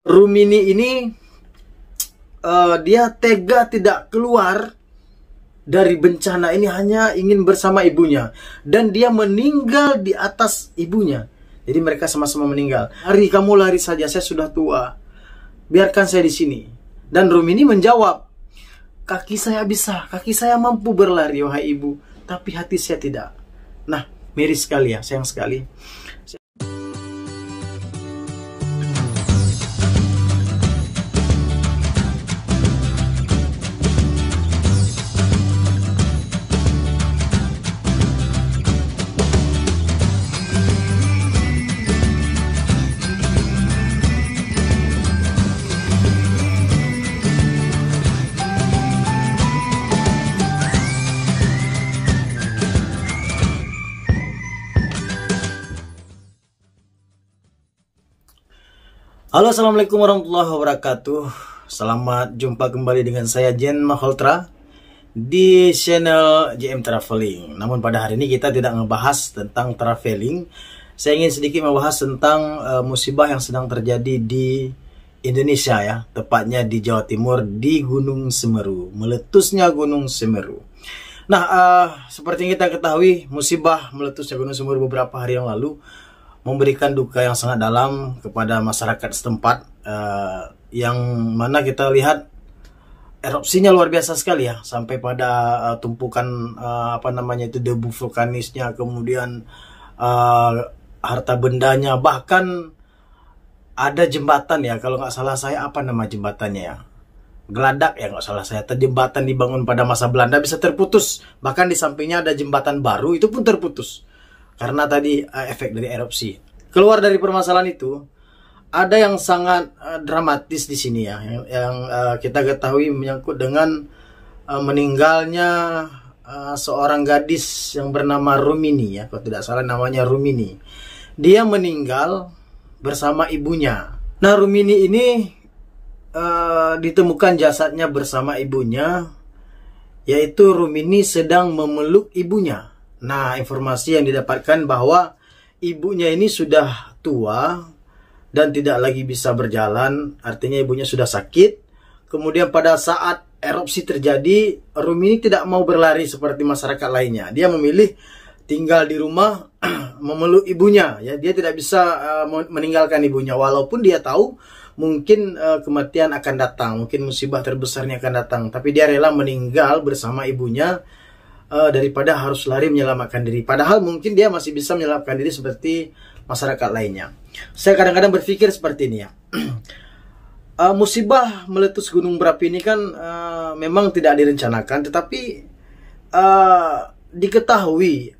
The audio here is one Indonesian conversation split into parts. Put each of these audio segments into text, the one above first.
Rumini ini dia tega tidak keluar dari bencana ini, hanya ingin bersama ibunya, dan dia meninggal di atas ibunya. Jadi mereka sama-sama meninggal. Lari, kamu lari saja, saya sudah tua, biarkan saya di sini. Dan Rumini menjawab, kaki saya bisa, kaki saya mampu berlari wahai ibu, tapi hati saya tidak. Nah, miris sekali ya, sayang sekali. Halo, assalamualaikum warahmatullahi wabarakatuh. Selamat jumpa kembali dengan saya Jen Maholtra di channel JM Traveling. Namun pada hari ini kita tidak ngebahas tentang traveling. Saya ingin sedikit membahas tentang musibah yang sedang terjadi di Indonesia ya, tepatnya di Jawa Timur, di Gunung Semeru, meletusnya Gunung Semeru. Nah, seperti yang kita ketahui, musibah meletusnya Gunung Semeru beberapa hari yang lalu memberikan duka yang sangat dalam kepada masyarakat setempat, yang mana kita lihat erupsinya luar biasa sekali ya, sampai pada tumpukan debu vulkanisnya, kemudian harta bendanya, bahkan ada jembatan ya, kalau nggak salah saya apa nama jembatannya ya, Geladak ya, nggak salah saya, jembatan dibangun pada masa Belanda bisa terputus, bahkan di sampingnya ada jembatan baru itu pun terputus karena tadi efek dari erupsi. Keluar dari permasalahan itu, ada yang sangat dramatis di sini ya, yang kita ketahui menyangkut dengan meninggalnya seorang gadis yang bernama Rumini ya, kalau tidak salah namanya Rumini. Dia meninggal bersama ibunya. Nah, Rumini ini ditemukan jasadnya bersama ibunya, yaitu Rumini sedang memeluk ibunya. Nah, informasi yang didapatkan bahwa ibunya ini sudah tua dan tidak lagi bisa berjalan, artinya ibunya sudah sakit. Kemudian pada saat erupsi terjadi, Rumini tidak mau berlari seperti masyarakat lainnya. Dia memilih tinggal di rumah memeluk ibunya ya. Dia tidak bisa meninggalkan ibunya, walaupun dia tahu mungkin kematian akan datang, mungkin musibah terbesarnya akan datang, tapi dia rela meninggal bersama ibunya daripada harus lari menyelamatkan diri. Padahal mungkin dia masih bisa menyelamatkan diri seperti masyarakat lainnya. Saya kadang-kadang berpikir seperti ini ya. Musibah meletus gunung berapi ini kan memang tidak direncanakan, tetapi diketahui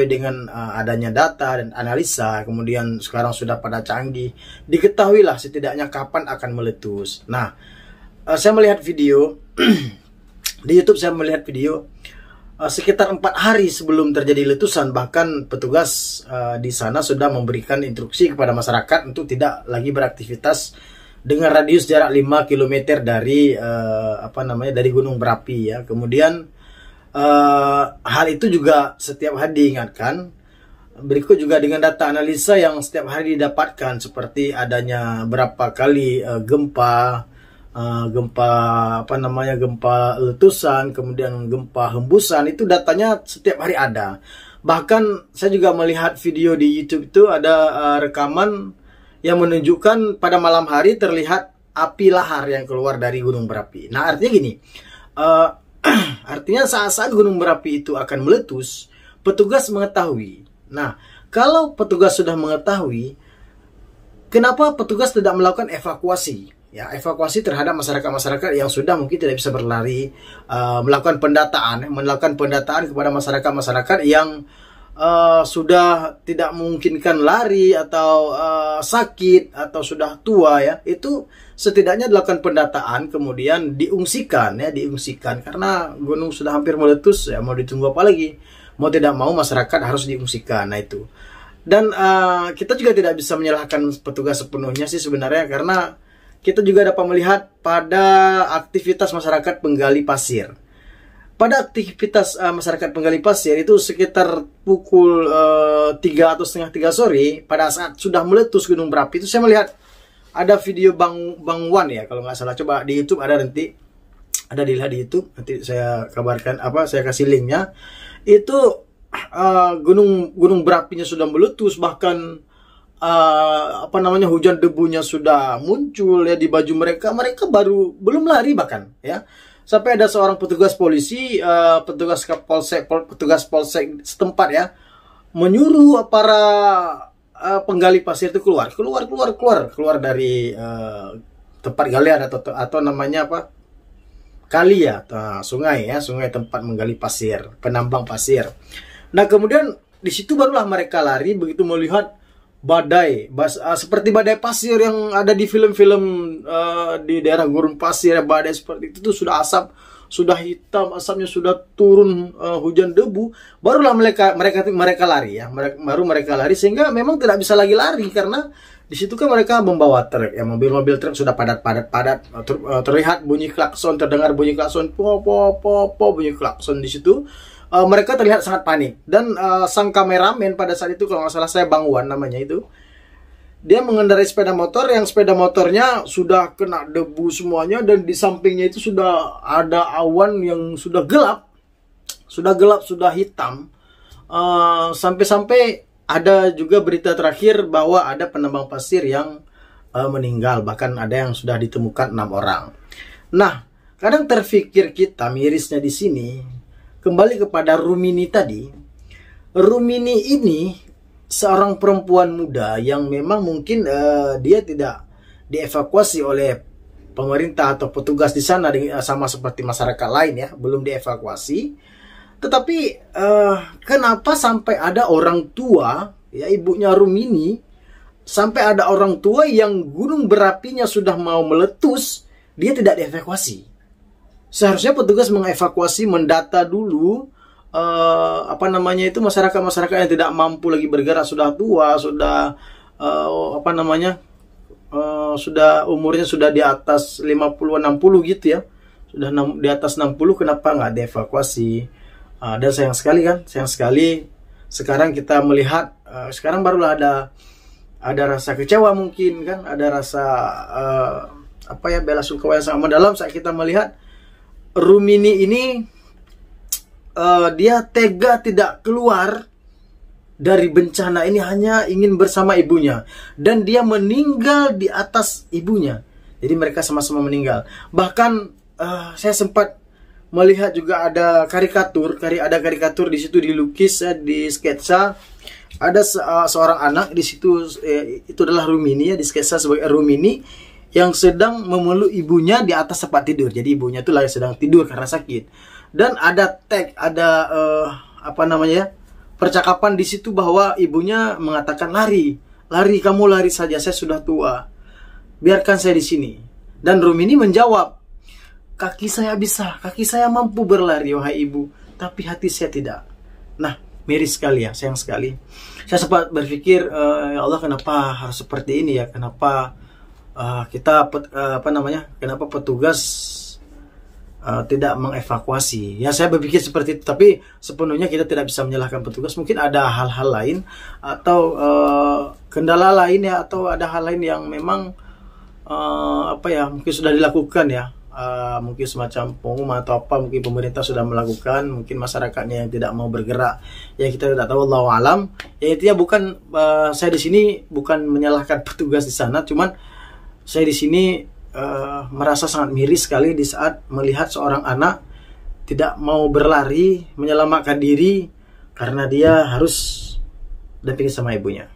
dengan adanya data dan analisa, kemudian sekarang sudah pada canggih, diketahuilah setidaknya kapan akan meletus. Nah, saya melihat video di YouTube, saya melihat video sekitar 4 hari sebelum terjadi letusan, bahkan petugas di sana sudah memberikan instruksi kepada masyarakat untuk tidak lagi beraktivitas dengan radius jarak 5 km dari dari gunung berapi ya. Kemudian hal itu juga setiap hari diingatkan. Berikut juga dengan data analisa yang setiap hari didapatkan, seperti adanya berapa kali gempa letusan, kemudian gempa hembusan, itu datanya setiap hari ada. Bahkan saya juga melihat video di YouTube itu ada rekaman yang menunjukkan pada malam hari terlihat api lahar yang keluar dari gunung berapi. Nah, artinya gini, artinya saat-saat gunung berapi itu akan meletus, petugas mengetahui. Nah, kalau petugas sudah mengetahui, kenapa petugas tidak melakukan evakuasi? Ya, evakuasi terhadap masyarakat-masyarakat yang sudah mungkin tidak bisa berlari, melakukan pendataan kepada masyarakat-masyarakat yang sudah tidak memungkinkan lari atau sakit atau sudah tua ya. Itu setidaknya dilakukan pendataan, kemudian diungsikan karena gunung sudah hampir meletus ya, mau ditunggu apa lagi? Mau tidak mau masyarakat harus diungsikan. Nah, itu. Dan kita juga tidak bisa menyalahkan petugas sepenuhnya sih sebenarnya, karena kita juga dapat melihat pada aktivitas masyarakat penggali pasir. Pada aktivitas masyarakat penggali pasir itu sekitar pukul 3 atau setengah 3 sore, pada saat sudah meletus gunung berapi itu, saya melihat ada video Bang Wan ya kalau nggak salah, coba di YouTube ada, nanti ada dilihat di YouTube, nanti saya kabarkan, saya kasih linknya. Itu gunung berapinya sudah meletus, bahkan hujan debunya sudah muncul ya di baju mereka belum lari bahkan ya. Sampai ada seorang petugas polisi, petugas polsek setempat ya, menyuruh para penggali pasir itu keluar dari tempat galian atau namanya apa, kali ya, sungai tempat menggali pasir, penambang pasir. Nah kemudian di situ barulah mereka lari begitu melihat badai, seperti badai pasir yang ada di film-film di daerah gurun pasir ya, badai seperti itu tuh, sudah asap, sudah hitam, asapnya sudah turun, hujan debu, barulah mereka lari ya, mereka lari, sehingga memang tidak bisa lagi lari karena di situ kan mereka membawa truk ya, mobil-mobil truk sudah padat, terlihat bunyi klakson, terdengar bunyi klakson, bunyi klakson di situ. Mereka terlihat sangat panik, dan sang kameramen pada saat itu kalau nggak salah saya Bang Wan namanya itu, dia mengendarai sepeda motor yang sepeda motornya sudah kena debu semuanya, dan di sampingnya itu sudah ada awan yang sudah gelap, sudah hitam, sampai-sampai ada juga berita terakhir bahwa ada penambang pasir yang meninggal, bahkan ada yang sudah ditemukan 6 orang. Nah, kadang terfikir kita mirisnya di sini, kembali kepada Rumini tadi. Rumini ini seorang perempuan muda yang memang mungkin dia tidak dievakuasi oleh pemerintah atau petugas di sana sama seperti masyarakat lain ya, belum dievakuasi. Tetapi kenapa sampai ada orang tua ya, ibunya Rumini, sampai ada orang tua yang gunung berapinya sudah mau meletus, dia tidak dievakuasi. Seharusnya petugas mengevakuasi, mendata dulu masyarakat yang tidak mampu lagi bergerak, sudah tua, sudah sudah umurnya sudah di atas 50-60 gitu ya. Sudah di atas 60, kenapa nggak dievakuasi? Dan sayang sekali sekarang kita melihat, sekarang barulah ada rasa kecewa mungkin kan, ada rasa bela sungkawa yang sangat mendalam saat kita melihat Rumini ini dia tega tidak keluar dari bencana ini, hanya ingin bersama ibunya, dan dia meninggal di atas ibunya. Jadi mereka sama-sama meninggal. Bahkan saya sempat melihat juga ada karikatur di situ, dilukis di sketsa, ada seorang anak di situ, itu adalah Rumini ya, di sketsa sebagai Rumini yang sedang memeluk ibunya di atas tempat tidur. Jadi ibunya itu lagi sedang tidur karena sakit. Dan ada percakapan di situ bahwa ibunya mengatakan, lari kamu lari saja, saya sudah tua, biarkan saya di sini. Dan Rumini menjawab, kaki saya mampu berlari wahai ibu, tapi hati saya tidak. Nah, miris sekali ya, sayang sekali. Saya sempat berpikir, ya Allah, kenapa harus seperti ini ya, kenapa kenapa petugas tidak mengevakuasi ya. Saya berpikir seperti itu, tapi sepenuhnya kita tidak bisa menyalahkan petugas. Mungkin ada hal-hal lain atau kendala lain ya, atau ada hal lain yang memang mungkin sudah dilakukan ya, mungkin semacam pengumuman atau apa, mungkin pemerintah sudah melakukan, mungkin masyarakatnya yang tidak mau bergerak ya, kita tidak tahu, Allahu alam. Ya intinya bukan saya di sini bukan menyalahkan petugas di sana, cuman saya di sini merasa sangat miris sekali di saat melihat seorang anak tidak mau berlari menyelamatkan diri karena dia harus dampingi sama ibunya.